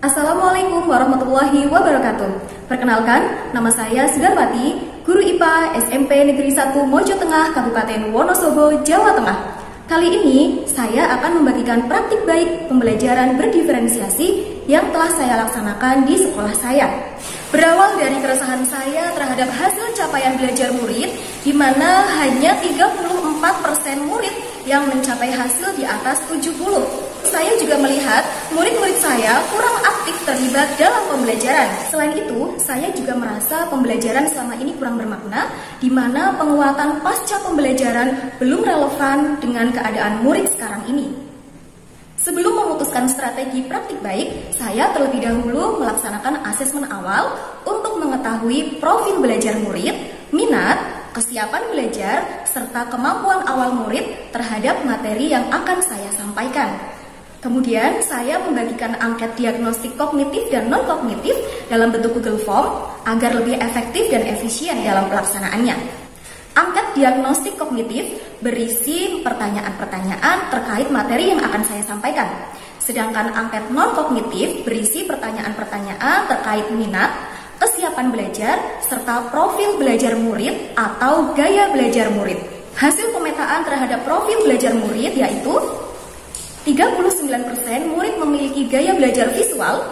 Assalamualaikum warahmatullahi wabarakatuh. Perkenalkan, nama saya Sudarwati, guru IPA SMP Negeri 1 Mojo Tengah, Kabupaten Wonosobo, Jawa Tengah. Kali ini, saya akan membagikan praktik baik pembelajaran berdiferensiasi yang telah saya laksanakan di sekolah saya. Berawal dari keresahan saya terhadap hasil capaian belajar murid, di mana hanya 34% murid yang mencapai hasil di atas 70. Saya juga melihat murid-murid saya kurang aktif terlibat dalam pembelajaran. Selain itu, saya juga merasa pembelajaran selama ini kurang bermakna, di mana penguatan pasca pembelajaran belum relevan dengan keadaan murid sekarang ini. Sebelum memutuskan strategi praktik baik, saya terlebih dahulu melaksanakan asesmen awal untuk mengetahui profil belajar murid, minat, kesiapan belajar, serta kemampuan awal murid terhadap materi yang akan saya sampaikan. Kemudian, saya membagikan angket diagnostik kognitif dan non-kognitif dalam bentuk Google Form agar lebih efektif dan efisien dalam pelaksanaannya. Angket diagnostik kognitif berisi pertanyaan-pertanyaan terkait materi yang akan saya sampaikan. Sedangkan angket non-kognitif berisi pertanyaan-pertanyaan terkait minat, kesiapan belajar, serta profil belajar murid atau gaya belajar murid. Hasil pemetaan terhadap profil belajar murid yaitu 39% murid memiliki gaya belajar visual,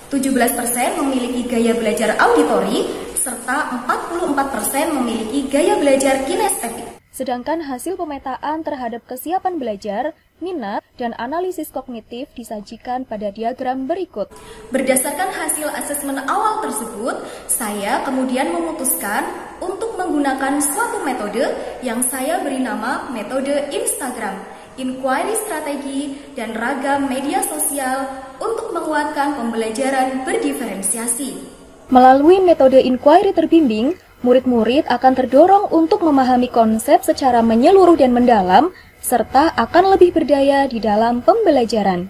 17% memiliki gaya belajar auditori, serta 44% memiliki gaya belajar kinestetik. Sedangkan hasil pemetaan terhadap kesiapan belajar, minat, dan analisis kognitif disajikan pada diagram berikut. Berdasarkan hasil asesmen awal tersebut, saya kemudian memutuskan untuk menggunakan suatu metode yang saya beri nama metode Instagram, inquiry strategi, dan ragam media sosial untuk menguatkan pembelajaran berdiferensiasi. Melalui metode inquiry terbimbing, murid-murid akan terdorong untuk memahami konsep secara menyeluruh dan mendalam, serta akan lebih berdaya di dalam pembelajaran.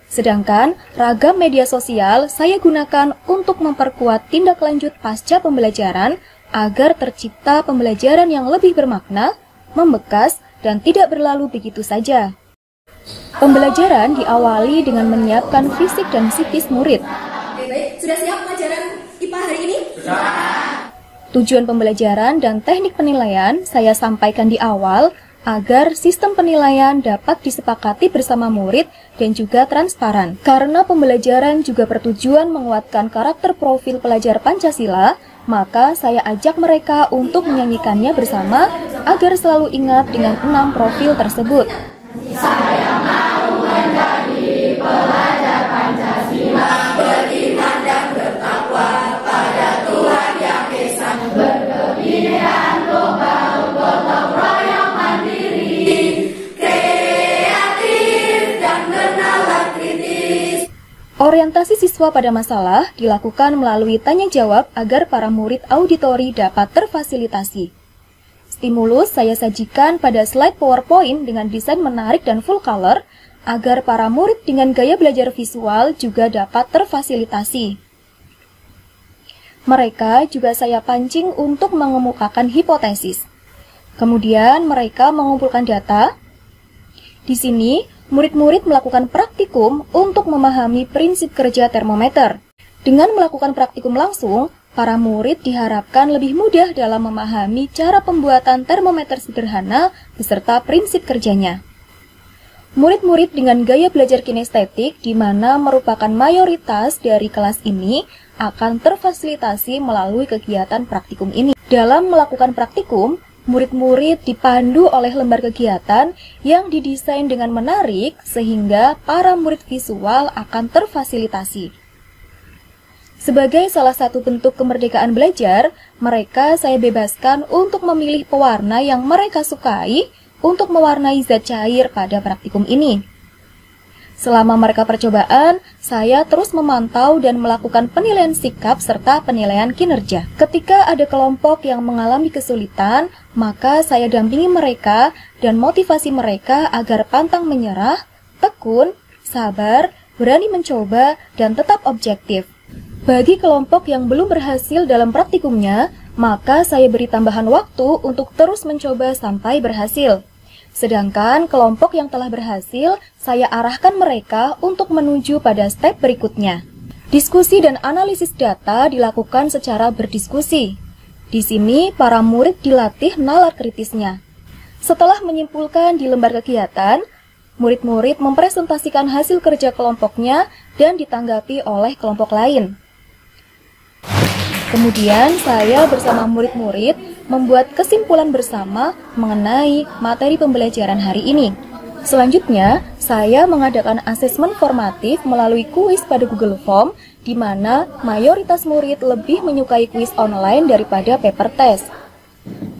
Sedangkan ragam media sosial saya gunakan untuk memperkuat tindak lanjut pasca pembelajaran agar tercipta pembelajaran yang lebih bermakna, membekas, dan tidak berlalu begitu saja. Pembelajaran diawali dengan menyiapkan fisik dan psikis murid. Baik, sudah siap pelajaran IPA hari ini? Tujuan pembelajaran dan teknik penilaian saya sampaikan di awal agar sistem penilaian dapat disepakati bersama murid dan juga transparan. Karena pembelajaran juga bertujuan menguatkan karakter profil pelajar Pancasila, maka saya ajak mereka untuk menyanyikannya bersama agar selalu ingat dengan 6 profil tersebut. Saya mau menjadi pelajar Pancasila, beriman dan bertakwa pada Tuhan Yang Esa, berkebudayaan global, gotong royong mandiri, kreatif dan bernalar kritis. Orientasi siswa pada masalah dilakukan melalui tanya jawab agar para murid auditori dapat terfasilitasi. Stimulus saya sajikan pada slide PowerPoint dengan desain menarik dan full color agar para murid dengan gaya belajar visual juga dapat terfasilitasi. Mereka juga saya pancing untuk mengemukakan hipotesis. Kemudian mereka mengumpulkan data. Di sini, murid-murid melakukan praktikum untuk memahami prinsip kerja termometer. Dengan melakukan praktikum langsung, para murid diharapkan lebih mudah dalam memahami cara pembuatan termometer sederhana beserta prinsip kerjanya. Murid-murid dengan gaya belajar kinestetik, di mana merupakan mayoritas dari kelas ini, akan terfasilitasi melalui kegiatan praktikum ini. Dalam melakukan praktikum, murid-murid dipandu oleh lembar kegiatan yang didesain dengan menarik sehingga para murid visual akan terfasilitasi. Sebagai salah satu bentuk kemerdekaan belajar, mereka saya bebaskan untuk memilih pewarna yang mereka sukai untuk mewarnai zat cair pada praktikum ini. Selama mereka percobaan, saya terus memantau dan melakukan penilaian sikap serta penilaian kinerja. Ketika ada kelompok yang mengalami kesulitan, maka saya dampingi mereka dan motivasi mereka agar pantang menyerah, tekun, sabar, berani mencoba, dan tetap objektif. Bagi kelompok yang belum berhasil dalam praktikumnya, maka saya beri tambahan waktu untuk terus mencoba sampai berhasil. Sedangkan kelompok yang telah berhasil, saya arahkan mereka untuk menuju pada step berikutnya. Diskusi dan analisis data dilakukan secara berdiskusi. Di sini, para murid dilatih nalar kritisnya. Setelah menyimpulkan di lembar kegiatan, murid-murid mempresentasikan hasil kerja kelompoknya dan ditanggapi oleh kelompok lain. Kemudian, saya bersama murid-murid membuat kesimpulan bersama mengenai materi pembelajaran hari ini. Selanjutnya, saya mengadakan asesmen formatif melalui kuis pada Google Form, di mana mayoritas murid lebih menyukai kuis online daripada paper test.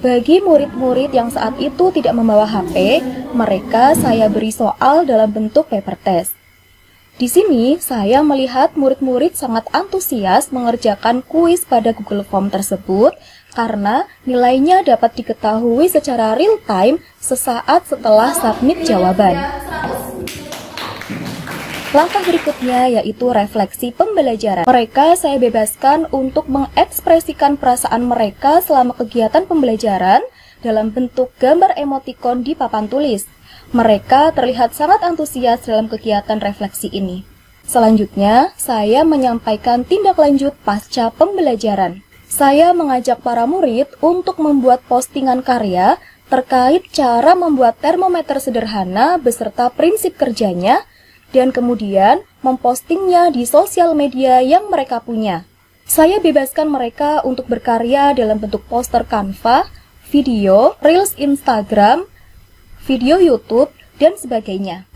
Bagi murid-murid yang saat itu tidak membawa HP, mereka saya beri soal dalam bentuk paper test. Di sini, saya melihat murid-murid sangat antusias mengerjakan kuis pada Google Form tersebut karena nilainya dapat diketahui secara real time sesaat setelah submit jawaban. Langkah berikutnya yaitu refleksi pembelajaran. Mereka saya bebaskan untuk mengekspresikan perasaan mereka selama kegiatan pembelajaran dalam bentuk gambar emotikon di papan tulis. Mereka terlihat sangat antusias dalam kegiatan refleksi ini. Selanjutnya, saya menyampaikan tindak lanjut pasca pembelajaran. Saya mengajak para murid untuk membuat postingan karya terkait cara membuat termometer sederhana beserta prinsip kerjanya, dan kemudian mempostingnya di sosial media yang mereka punya. Saya bebaskan mereka untuk berkarya dalam bentuk poster Canva, video, Reels Instagram, video YouTube, dan sebagainya.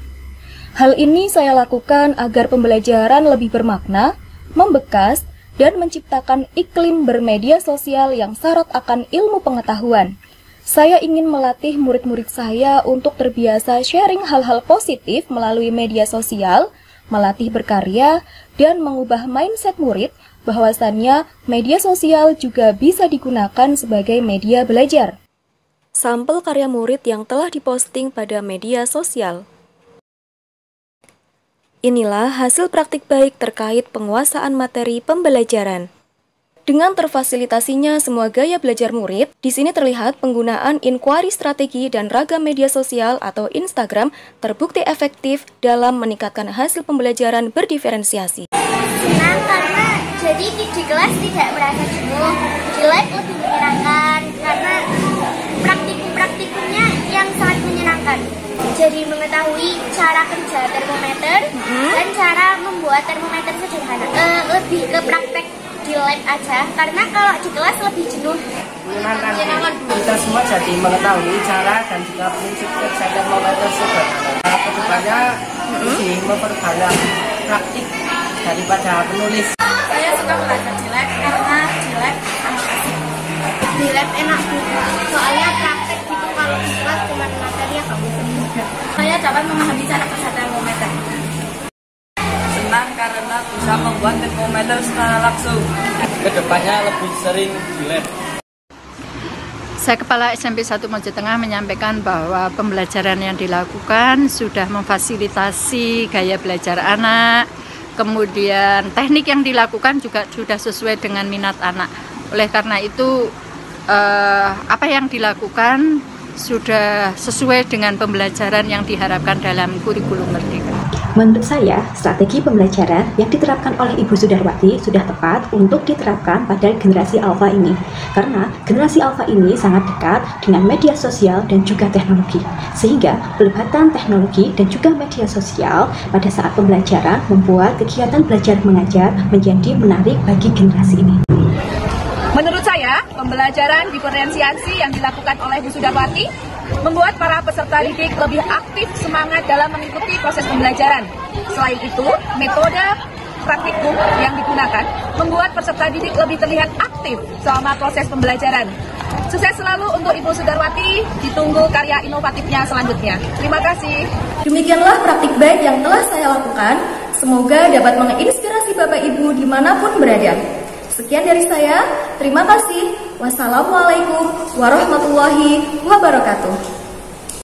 Hal ini saya lakukan agar pembelajaran lebih bermakna, membekas, dan menciptakan iklim bermedia sosial yang syarat akan ilmu pengetahuan. Saya ingin melatih murid-murid saya untuk terbiasa sharing hal-hal positif melalui media sosial, melatih berkarya, dan mengubah mindset murid bahwasannya media sosial juga bisa digunakan sebagai media belajar. Sampel karya murid yang telah diposting pada media sosial. Inilah hasil praktik baik terkait penguasaan materi pembelajaran. Dengan terfasilitasinya semua gaya belajar murid, di sini terlihat penggunaan inquiry strategi dan ragam media sosial atau Instagram terbukti efektif dalam meningkatkan hasil pembelajaran berdiferensiasi. Senang karena jadi di kelas tidak merasa jenuh, di lab lebih menyenangkan karena praktikumnya yang sangat menyenangkan. Jadi mengetahui cara kerja termometer dan cara membuat termometer sederhana. Lebih ke praktek di lab aja, karena kalau di kelas lebih jenuh. Menyenangkan. Kita semua jadi mengetahui cara dan juga prinsip kerja termometer sederhana. Kedepannya lebih memperbanyak praktik daripada menulis. Saya suka belajar di lab karena di lab sangat asik. Di lab enak soalnya praktek gitu, kalau di kelas cuma materi yang kamu juga. Saya dapat memahami cara kerja termometer. Senang karena bisa membuat termometer secara langsung. Kedepannya lebih sering di lab. Saya Kepala SMP 1 Mojo Tengah menyampaikan bahwa pembelajaran yang dilakukan sudah memfasilitasi gaya belajar anak, kemudian teknik yang dilakukan juga sudah sesuai dengan minat anak. Oleh karena itu, apa yang dilakukan sudah sesuai dengan pembelajaran yang diharapkan dalam kurikulum Merdeka. Menurut saya, strategi pembelajaran yang diterapkan oleh Ibu Sudarwati sudah tepat untuk diterapkan pada generasi alfa ini. Karena generasi alfa ini sangat dekat dengan media sosial dan juga teknologi. Sehingga pelibatan teknologi dan juga media sosial pada saat pembelajaran membuat kegiatan belajar mengajar menjadi menarik bagi generasi ini. Menurut saya, pembelajaran diferensiasi yang dilakukan oleh Bu Sudarwati membuat para peserta didik lebih aktif semangat dalam mengikuti proses pembelajaran. Selain itu, metode praktikum yang digunakan membuat peserta didik lebih terlihat aktif selama proses pembelajaran. Sukses selalu untuk Ibu Sudarwati, ditunggu karya inovatifnya selanjutnya. Terima kasih. Demikianlah praktik baik yang telah saya lakukan. Semoga dapat menginspirasi Bapak Ibu dimanapun berada. Sekian dari saya, terima kasih. Wassalamualaikum warahmatullahi wabarakatuh.